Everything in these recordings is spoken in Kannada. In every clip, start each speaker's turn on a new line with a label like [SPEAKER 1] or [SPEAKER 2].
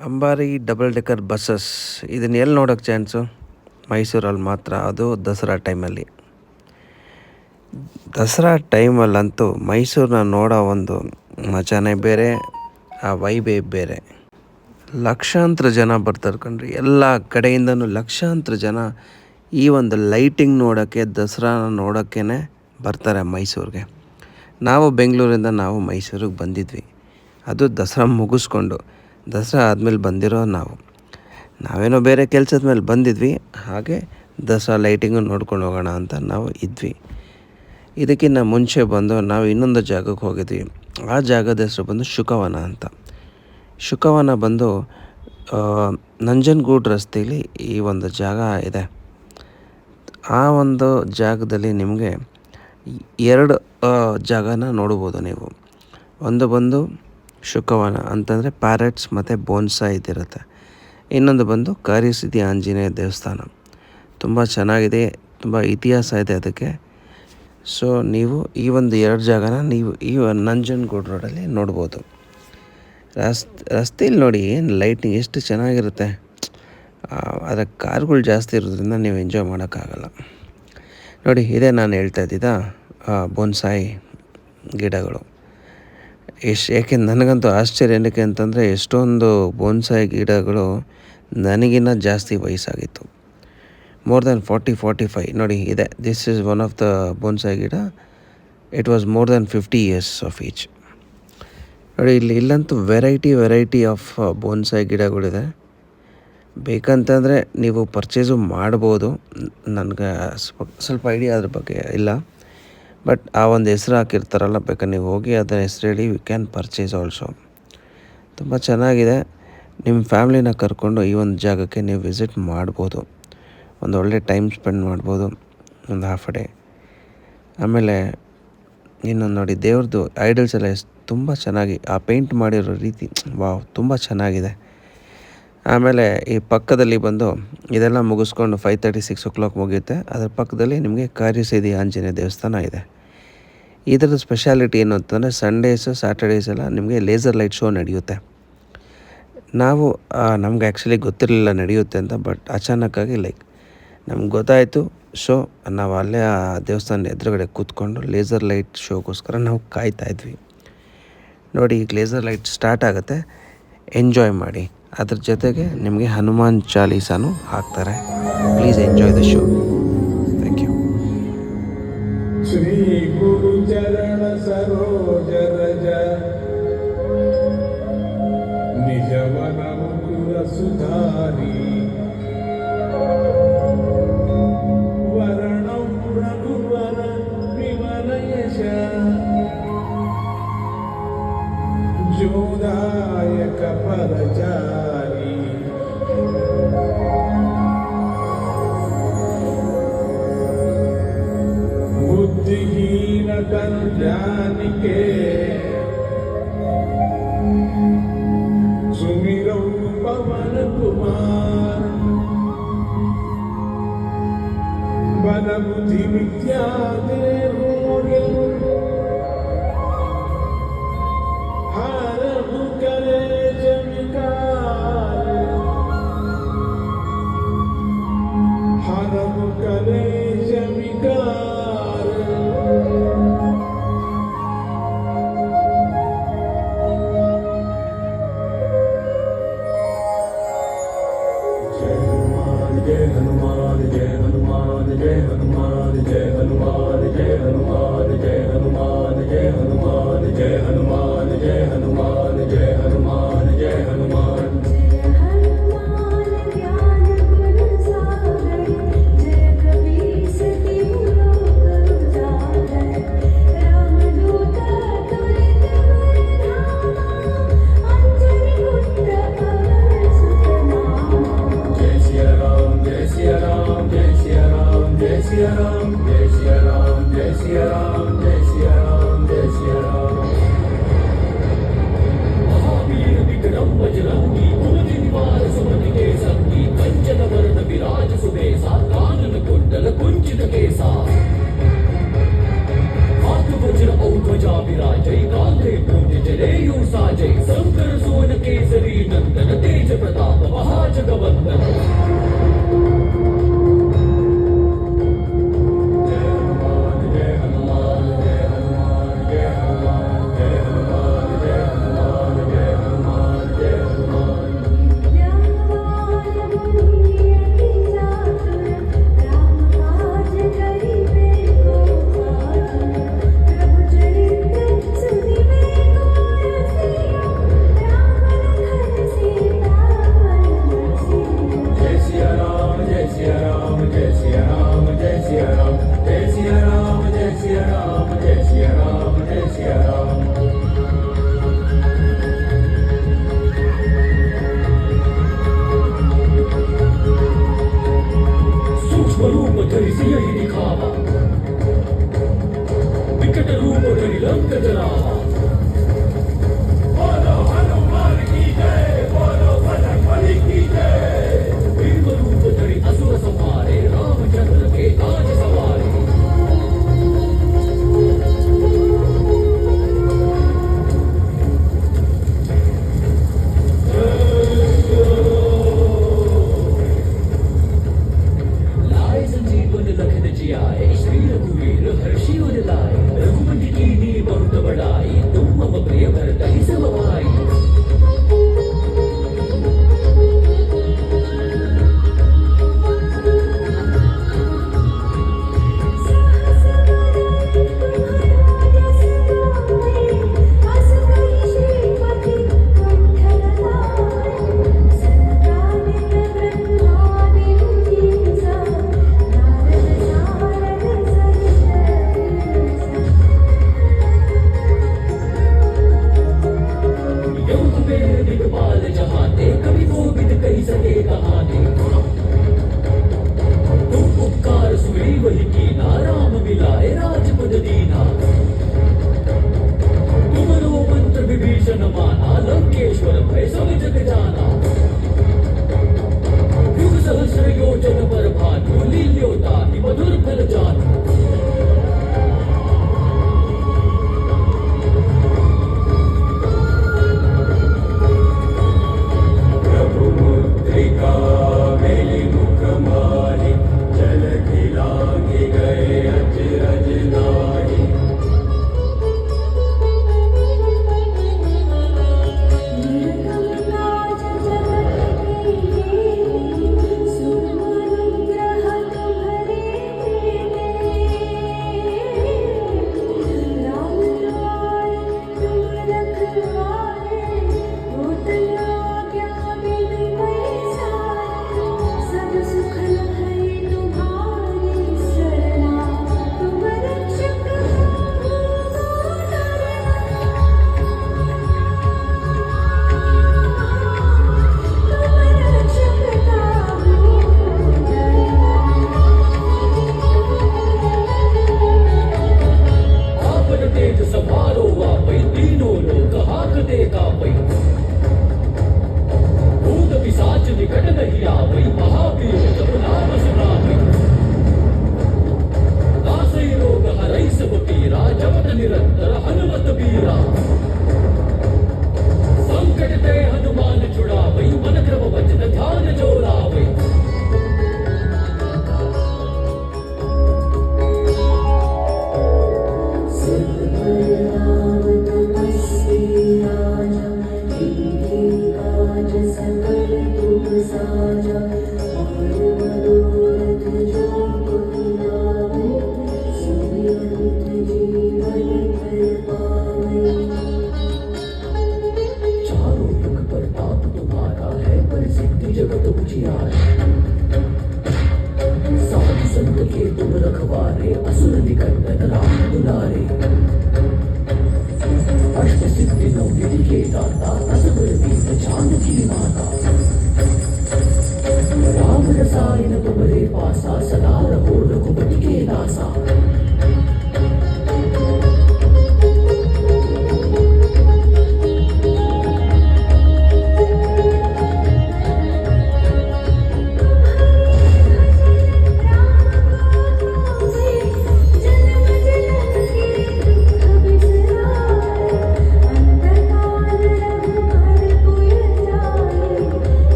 [SPEAKER 1] ಅಂಬಾರಿ ಡಬಲ್ ಡೆಕ್ಕರ್ ಬಸ್ಸಸ್ ಇದನ್ನ ಎಲ್ಲಿ ನೋಡೋಕ್ಕೆ ಚಾನ್ಸು? ಮೈಸೂರಲ್ಲಿ ಮಾತ್ರ, ಅದು ದಸರಾ ಟೈಮಲ್ಲಿ. ದಸರಾ ಟೈಮಲ್ಲಂತೂ ಮೈಸೂರನ್ನ ನೋಡೋ ಒಂದು ಮಜಾನೇ ಬೇರೆ, ಆ ವೈಬೇ ಬೇರೆ. ಲಕ್ಷಾಂತರ ಜನ ಬರ್ತಾರೆ ಕಣ್ರಿ, ಎಲ್ಲ ಕಡೆಯಿಂದನೂ ಲಕ್ಷಾಂತರ ಜನ ಈ ಒಂದು ಲೈಟಿಂಗ್ ನೋಡೋಕ್ಕೆ, ದಸರಾನ ನೋಡೋಕ್ಕೇ ಬರ್ತಾರೆ ಮೈಸೂರಿಗೆ. ನಾವು ಬೆಂಗಳೂರಿಂದ ಮೈಸೂರಿಗೆ ಬಂದಿದ್ವಿ, ಅದು ದಸರಾ ಮುಗಿಸ್ಕೊಂಡು. ದಸರಾ ಆದಮೇಲೆ ಬಂದಿರೋ ನಾವೇನೋ ಬೇರೆ ಕೆಲಸದ ಮೇಲೆ ಬಂದಿದ್ವಿ, ಹಾಗೆ ದಸರಾ ಲೈಟಿಂಗು ನೋಡ್ಕೊಂಡು ಹೋಗೋಣ ಅಂತ ನಾವು ಇದ್ವಿ. ಇದಕ್ಕಿಂತ ಮುಂಚೆ ಬಂದು ನಾವು ಇನ್ನೊಂದು ಜಾಗಕ್ಕೆ ಹೋಗಿದ್ವಿ. ಆ ಜಾಗದ ಹೆಸರು ಬಂದು ಶುಕವನ ಅಂತ. ಶುಕವನ ಬಂದು ನಂಜನಗೂಡು ರಸ್ತೆಯಲ್ಲಿ ಈ ಒಂದು ಜಾಗ ಇದೆ. ಆ ಒಂದು ಜಾಗದಲ್ಲಿ ನಿಮಗೆ 2 ಜಾಗನ ನೋಡ್ಬೋದು ನೀವು. ಒಂದು ಬಂದು ಶುಕವನ ಅಂತಂದರೆ ಪ್ಯಾರೆಟ್ಸ್ ಮತ್ತು ಬೋನ್ಸಾಯ್ ಇದಿರುತ್ತೆ. ಇನ್ನೊಂದು ಬಂದು ಕಾರ್ಯಸಿದ್ಧಿ ಆಂಜನೇಯ ದೇವಸ್ಥಾನ. ತುಂಬ ಚೆನ್ನಾಗಿದೆ, ತುಂಬ ಇತಿಹಾಸ ಇದೆ ಅದಕ್ಕೆ. ಸೊ ನೀವು ಈ ಒಂದು 2 ಜಾಗನ ನೀವು ಈ ನಂಜನಗೂಡು ರೋಡಲ್ಲಿ ನೋಡ್ಬೋದು. ರಸ್ತೆಯಲ್ಲಿ ನೋಡಿ ಏನು ಲೈಟಿಂಗ್ ಎಷ್ಟು ಚೆನ್ನಾಗಿರುತ್ತೆ. ಅದರ ಕಾರ್ಗಳು ಜಾಸ್ತಿ ಇರೋದ್ರಿಂದ ನೀವು ಎಂಜಾಯ್ ಮಾಡೋಕ್ಕಾಗಲ್ಲ. ನೋಡಿ, ಇದೇ ನಾನು ಹೇಳ್ತಾ ಇದ್ದಿದ್ದ ಬೋನ್ಸಾಯ್ ಗಿಡಗಳು. ಏಕೆಂದ್ರೆ ನನಗಂತೂ ಆಶ್ಚರ್ಯ ಏನಕ್ಕೆ ಅಂತಂದರೆ, ಎಷ್ಟೊಂದು ಬೋನ್ಸಾಯ್ ಗಿಡಗಳು ನನಗಿನ್ನ ಜಾಸ್ತಿ ವಯಸ್ಸಾಗಿತ್ತು. ಮೋರ್ ದೆನ್ 40-45 ನೋಡಿ ಇದೆ. This is one of the bonsai ಗಿಡ. It was more than 50 years of age. ನೋಡಿ, ಇಲ್ಲಂತೂ ವೆರೈಟಿ ಆಫ್ ಬೋನ್ಸಾಯ್ ಗಿಡಗಳಿದೆ. ಬೇಕಂತಂದರೆ ನೀವು ಪರ್ಚೇಸು ಮಾಡ್ಬೋದು. ನನಗೆ ಸ್ವಲ್ಪ ಐಡಿಯಾ ಅದ್ರ ಬಗ್ಗೆ ಇಲ್ಲ, ಬಟ್ ಆ ಒಂದು ಹೆಸ್ರು ಹಾಕಿರ್ತಾರಲ್ಲ, ಬೇಕಾದ್ರೆ ನೀವು ಹೋಗಿ ಅದರ ಹೆಸ್ರು ಹೇಳಿ ಯು ಕ್ಯಾನ್ ಪರ್ಚೇಸ್ ಆಲ್ಸೋ. ತುಂಬ ಚೆನ್ನಾಗಿದೆ. ನಿಮ್ಮ ಫ್ಯಾಮ್ಲಿನ ಕರ್ಕೊಂಡು ಈ ಒಂದು ಜಾಗಕ್ಕೆ ನೀವು ವಿಸಿಟ್ ಮಾಡ್ಬೋದು. ಒಂದು ಒಳ್ಳೆ ಟೈಮ್ ಸ್ಪೆಂಡ್ ಮಾಡ್ಬೋದು, ಒಂದು ಹಾಫ್ ಡೇ. ಆಮೇಲೆ ಇನ್ನೊಂದು ನೋಡಿ, ದೇವ್ರದ್ದು ಐಡಲ್ಸ್ ಎಲ್ಲ ತುಂಬ ಚೆನ್ನಾಗಿ ಆ ಪೇಂಟ್ ಮಾಡಿರೋ ರೀತಿ, ವಾವ್, ತುಂಬ ಚೆನ್ನಾಗಿದೆ. ಆಮೇಲೆ ಈ ಪಕ್ಕದಲ್ಲಿ ಬಂದು ಇದೆಲ್ಲ ಮುಗಿಸ್ಕೊಂಡು 5:30-6 o'clock ಮುಗಿಯುತ್ತೆ. ಅದರ ಪಕ್ಕದಲ್ಲಿ ನಿಮಗೆ ಕಾರ್ಯಸಿದ್ಧಿ ಆಂಜನೇಯ ದೇವಸ್ಥಾನ ಇದೆ. ಇದರ ಸ್ಪೆಷಾಲಿಟಿ ಏನು ಅಂತಂದರೆ, ಸಂಡೇಸು ಸ್ಯಾಟರ್ಡೇಸ್ ಎಲ್ಲ ನಿಮಗೆ ಲೇಸರ್ ಲೈಟ್ ಶೋ ನಡೆಯುತ್ತೆ. ನಮ್ಗೆ ಆ್ಯಕ್ಚುಲಿ ಗೊತ್ತಿರಲಿಲ್ಲ ನಡೆಯುತ್ತೆ ಅಂತ, ಬಟ್ ಅಚಾನಕ್ಕಾಗಿ ನಮ್ಗೆ ಗೊತ್ತಾಯಿತು. ಸೊ ನಾವು ಅಲ್ಲೇ ಆ ದೇವಸ್ಥಾನದ ಎದುರುಗಡೆ ಕೂತ್ಕೊಂಡು ಲೇಸರ್ ಲೈಟ್ ಶೋಗೋಸ್ಕರ ನಾವು ಕಾಯ್ತಾಯಿದ್ವಿ. ನೋಡಿ, ಈಗ ಲೇಸರ್ ಲೈಟ್ ಸ್ಟಾರ್ಟ್ ಆಗುತ್ತೆ, ಎಂಜಾಯ್ ಮಾಡಿ. ಅದ್ರ ಜೊತೆಗೆ ನಿಮಗೆ ಹನುಮಾನ್ ಚಾಲೀಸಾನು ಹಾಕ್ತಾರೆ. Please enjoy the show. Thank you.
[SPEAKER 2] ಶ್ರೀ ಗುರು ಚರಣ ಸರೋಜ ರಜ ನಿಜವನ ಮುಕುರ ಸುಧಾರಿ ವರಣೌ ರಘುವರ ವಿಮಲ ಯಶ ಜೋದಾಯಕ ಪರಚಾರಿ बुद्धिहीन कर ज्ञान के सुमिरौ पवन कुमार बल बुद्धि विद्या दे हर करे जमिकार हर करे जमिकार
[SPEAKER 3] जय कांधे पूज जय साजय शंकर सोन केसरी नंदन तेज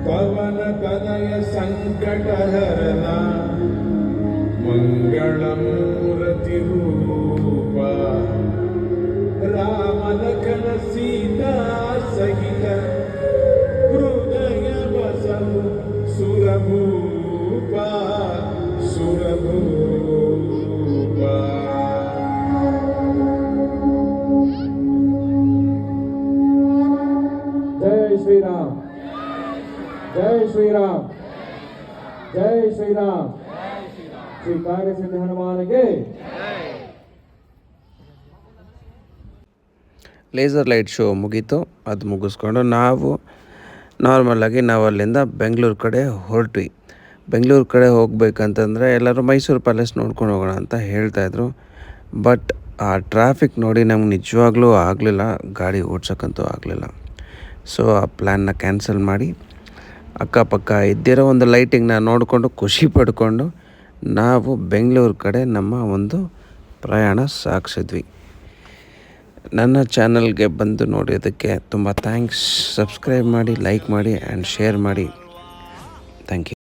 [SPEAKER 2] पवन तनय संकटहरना मंगलमूर्ति रूपा राम लखन सीता सहित हृदय बसहु सुरभूपा सुरभूपा।
[SPEAKER 3] जय श्री राम, जय श्री राम, जय श्री राम। श्री कार्यसिद्ध हनुमानगे
[SPEAKER 1] ಲೇಸರ್ ಲೈಟ್ ಶೋ ಮುಗೀತು. ಅದು ಮುಗಿಸ್ಕೊಂಡು ನಾವು ನಾರ್ಮಲಾಗಿ ನಾವು ಅಲ್ಲಿಂದ ಬೆಂಗಳೂರು ಕಡೆ ಹೊರಟ್ವಿ. ಬೆಂಗಳೂರು ಕಡೆ ಹೋಗ್ಬೇಕಂತಂದರೆ ಎಲ್ಲರೂ ಮೈಸೂರು ಪ್ಯಾಲೇಸ್ ನೋಡ್ಕೊಂಡು ಹೋಗೋಣ ಅಂತ ಹೇಳ್ತಾಯಿದ್ರು. ಬಟ್ ಆ ಟ್ರಾಫಿಕ್ ನೋಡಿ ನಮ್ಗೆ ನಿಜವಾಗ್ಲೂ ಆಗಲಿಲ್ಲ, ಗಾಡಿ ಓಡ್ಸೋಕ್ಕಂತೂ ಆಗಲಿಲ್ಲ. ಸೊ ಆ ಪ್ಲ್ಯಾನ್ನ ಕ್ಯಾನ್ಸಲ್ ಮಾಡಿ ಅಕ್ಕಪಕ್ಕ ಇದ್ದಿರೋ ಒಂದು ಲೈಟಿಂಗ್ನ ನೋಡಿಕೊಂಡು ಖುಷಿ ಪಡ್ಕೊಂಡು ನಾವು ಬೆಂಗಳೂರು ಕಡೆ ನಮ್ಮ ಒಂದು ಪ್ರಯಾಣ ಸಾಗಿಸಿದ್ವಿ. ನನ್ನ ಚಾನಲ್ಗೆ ಬಂದು ನೋಡೋದಕ್ಕೆ ತುಂಬ ಥ್ಯಾಂಕ್ಸ್. ಸಬ್ಸ್ಕ್ರೈಬ್ ಮಾಡಿ, ಲೈಕ್ ಮಾಡಿ ಆ್ಯಂಡ್ ಶೇರ್ ಮಾಡಿ. Thank you.